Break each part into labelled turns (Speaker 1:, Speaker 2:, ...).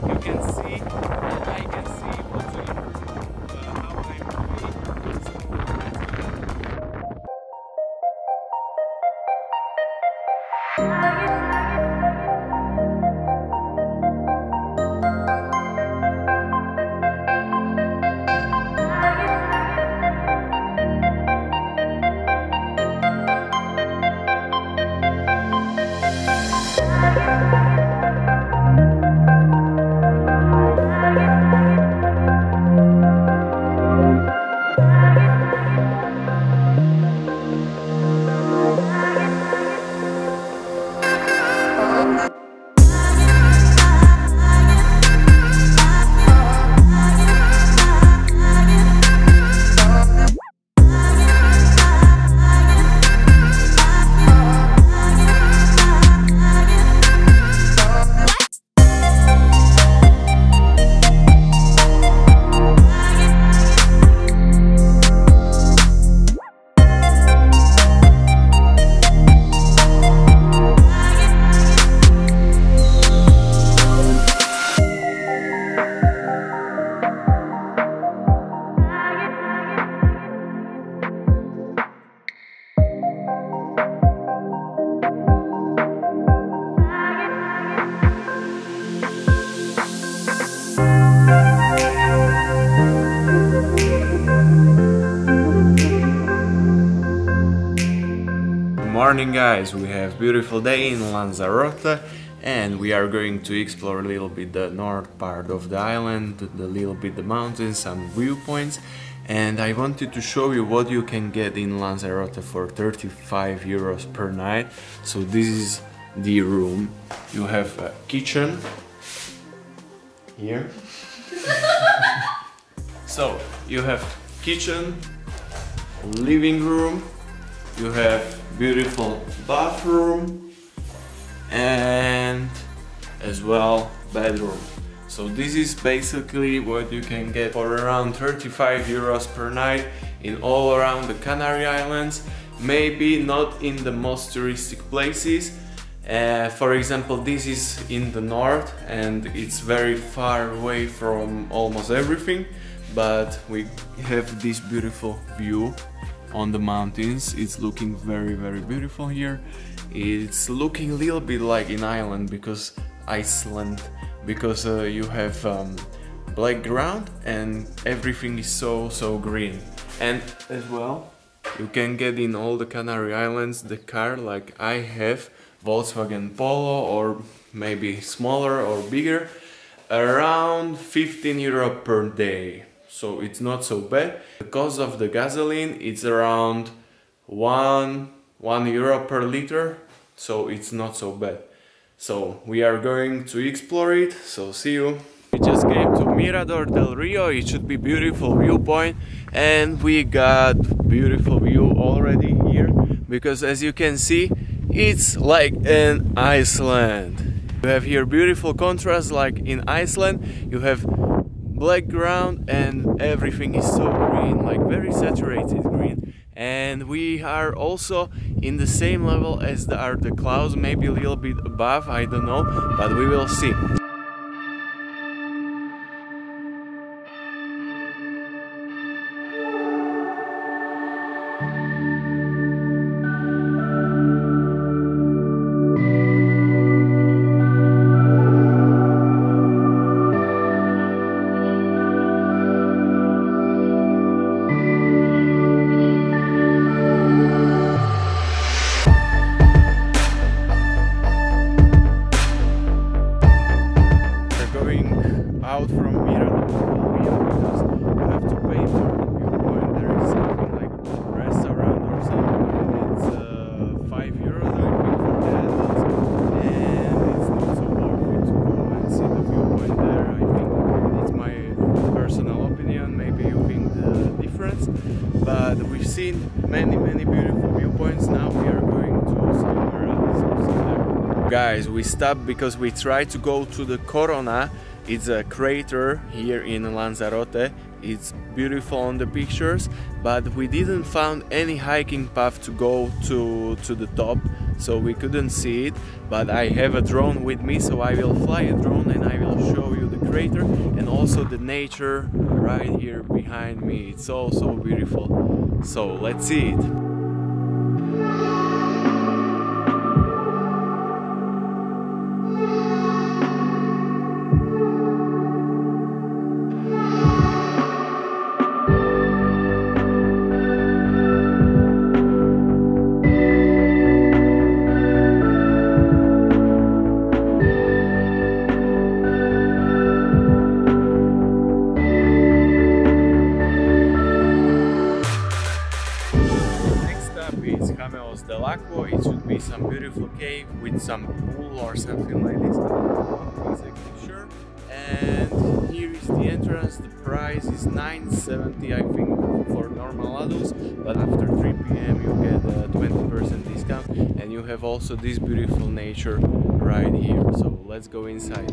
Speaker 1: you can see and I can see what to improve, how I'm doing. Morning guys, we have beautiful day in Lanzarote and we are going to explore a little bit the north part of the island, the little bit the mountains, some viewpoints, and I wanted to show you what you can get in Lanzarote for 35 euros per night. So this is the room. You have a kitchen here. So you have kitchen, living room, you have beautiful bathroom and as well bedroom. So this is basically what you can get for around 35 euros per night in all around the Canary Islands. Maybe not in the most touristic places. For example, this is in the north and it's very far away from almost everything, but we have this beautiful view on the mountains. It's looking very beautiful here. It's looking a little bit like in Iceland because you have black ground and everything is so green. And as well you can get in all the Canary Islands the car like I have, Volkswagen Polo, or maybe smaller or bigger, around 15 euro per day. So it's not so bad. The cost of the gasoline it's around 1 euro per liter, so it's not so bad. So we are going to explore it, so see you. We just came to Mirador del Rio. It should be beautiful viewpoint and we got beautiful view already here because as you can see it's like in Iceland. You have here beautiful contrast like in Iceland. You have black ground and everything is so green, like very saturated green, and we are also in the same level as are the clouds, maybe a little bit above, I don't know, but we will see. Out from Mirador because you have to pay for the viewpoint. There is something like a restaurant or something. It's 5 euros I think for that, and it's not so worth it to go and see the viewpoint there. I think it's my personal opinion. Maybe you think the difference, but we've seen many beautiful viewpoints. Now we are going to somewhere else. Guys, we stopped because we tried to go to the Corona. It's a crater here in Lanzarote. It's beautiful on the pictures, but we didn't find any hiking path to go to the top. so we couldn't see it, but I have a drone with me, so I will fly a drone and I will show you the crater and also the nature right here behind me. It's so beautiful, so let's see it. AQUO. It should be some beautiful cave with some pool or something like this. I'm not exactly sure. And here is the entrance. The price is $9.70, I think, for normal adults, but after 3 p.m. you get a 20% discount, and you have also this beautiful nature right here. So let's go inside.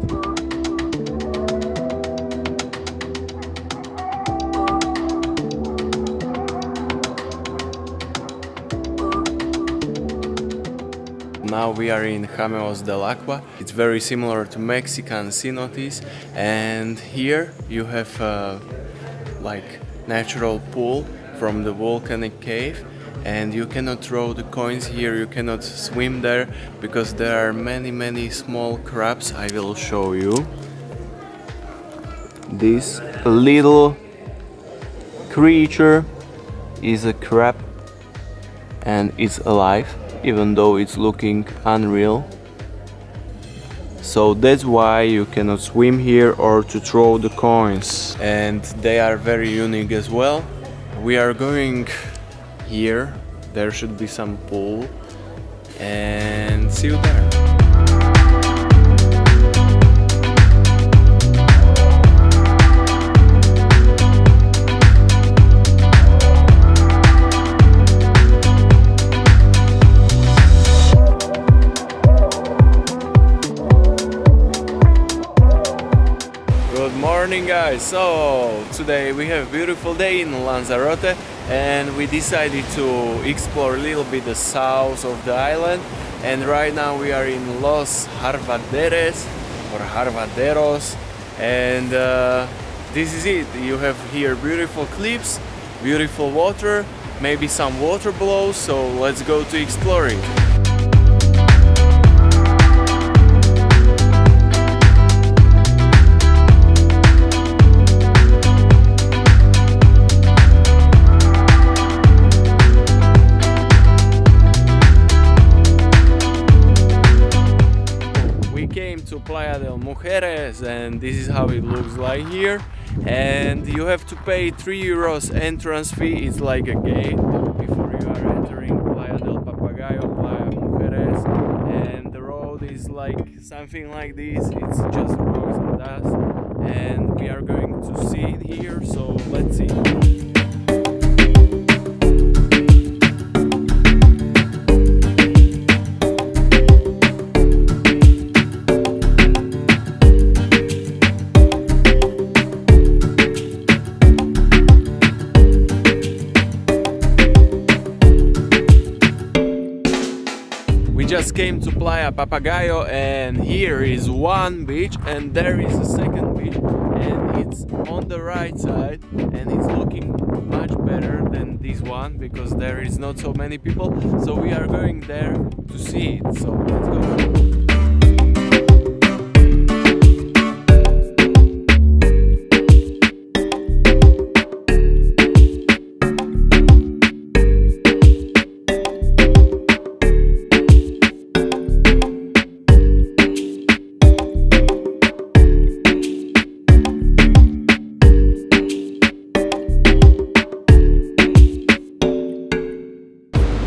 Speaker 1: Now we are in JAMEOS del Agua. It's very similar to Mexican cenotes, and here you have like natural pool from the volcanic cave, and you cannot throw the coins here, you cannot swim there because there are many small crabs. I will show you. This little creature is a crab and it's alive, even though it's looking unreal. So that's why you cannot swim here or to throw the coins, and they are very unique as well. We are going here, there should be some pool, and see you there. Morning guys, so today we have a beautiful day in Lanzarote and we decided to explore a little bit the south of the island, and right now we are in Los Harvaderes or Harvaderos, and this is it. You have here beautiful cliffs, beautiful water, maybe some water below, so let's go to explore it. To Playa del Mujeres, and this is how it looks like here, and you have to pay €3 entrance fee. It's like a gate before you are entering Playa del Papagayo, Playa Mujeres, and the road is like something like this. It's just rocks and dust, and we are going to see it here, so let's see. Just came to Playa Papagayo, and here is one beach and there is a second beach, and it's on the right side and it's looking much better than this one because there is not so many people, so we are going there to see it, so let's go.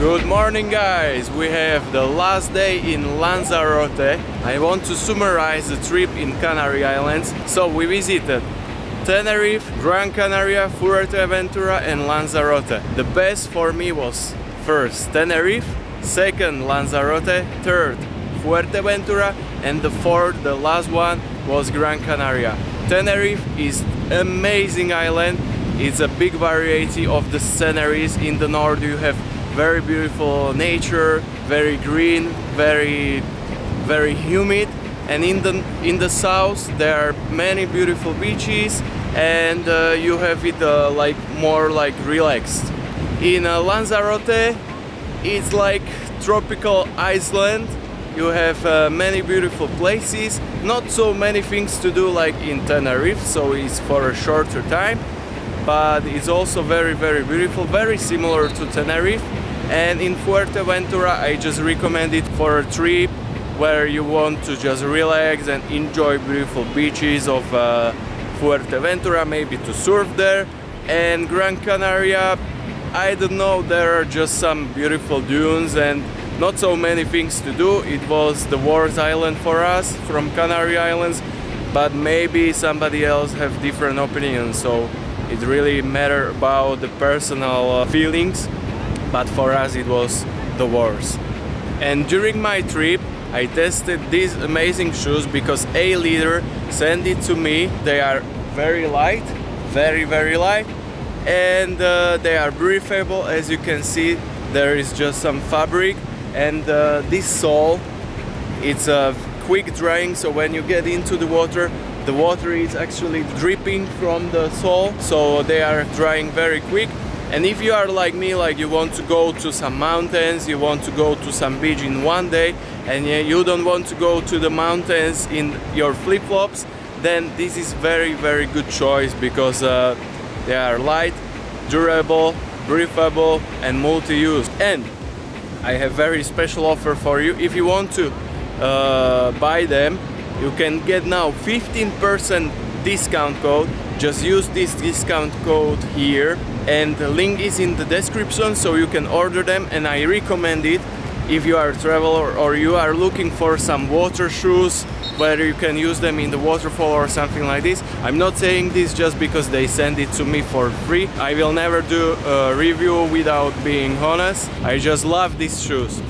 Speaker 1: Good morning guys, we have the last day in Lanzarote. I want to summarize the trip in Canary Islands. So we visited Tenerife, Gran Canaria, Fuerteventura and Lanzarote. The best for me was first Tenerife, second Lanzarote, third Fuerteventura, and the fourth, the last one, was Gran Canaria. Tenerife is amazing island. It's a big variety of the sceneries. In the north you have very beautiful nature, very green, very humid. And in the south there are many beautiful beaches, and you have it like more like relaxed. In Lanzarote it's like tropical Iceland. You have many beautiful places, not so many things to do like in Tenerife, so it's for a shorter time, but it's also very beautiful, very similar to Tenerife. And in Fuerteventura I just recommend it for a trip where you want to just relax and enjoy beautiful beaches of Fuerteventura, maybe to surf there. And Gran Canaria, I don't know, there are just some beautiful dunes and not so many things to do. It was the worst island for us from Canary Islands, but maybe somebody else have different opinions, so it really matter about the personal feelings, but for us it was the worst. And during my trip I tested these amazing shoes because a leader sent it to me. They are very light, very light, and they are breathable. As you can see, there is just some fabric, and this sole, it's a quick drying, so when you get into the water is actually dripping from the sole, so they are drying very quick. And if you are like me, like you want to go to some mountains, you want to go to some beach in one day, and you don't want to go to the mountains in your flip-flops, then this is very good choice, because they are light, durable, breathable and multi-use. And I have very special offer for you. If you want to buy them, you can get now 15% discount code. Just use this discount code here, and the link is in the description, so you can order them. And I recommend it if you are a traveler or you are looking for some water shoes where you can use them in the waterfall or something like this. I'm not saying this just because they send it to me for free. I will never do a review without being honest. I just love these shoes.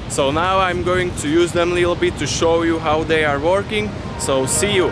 Speaker 1: So now I'm going to use them a little bit to show you how they are working. So see you.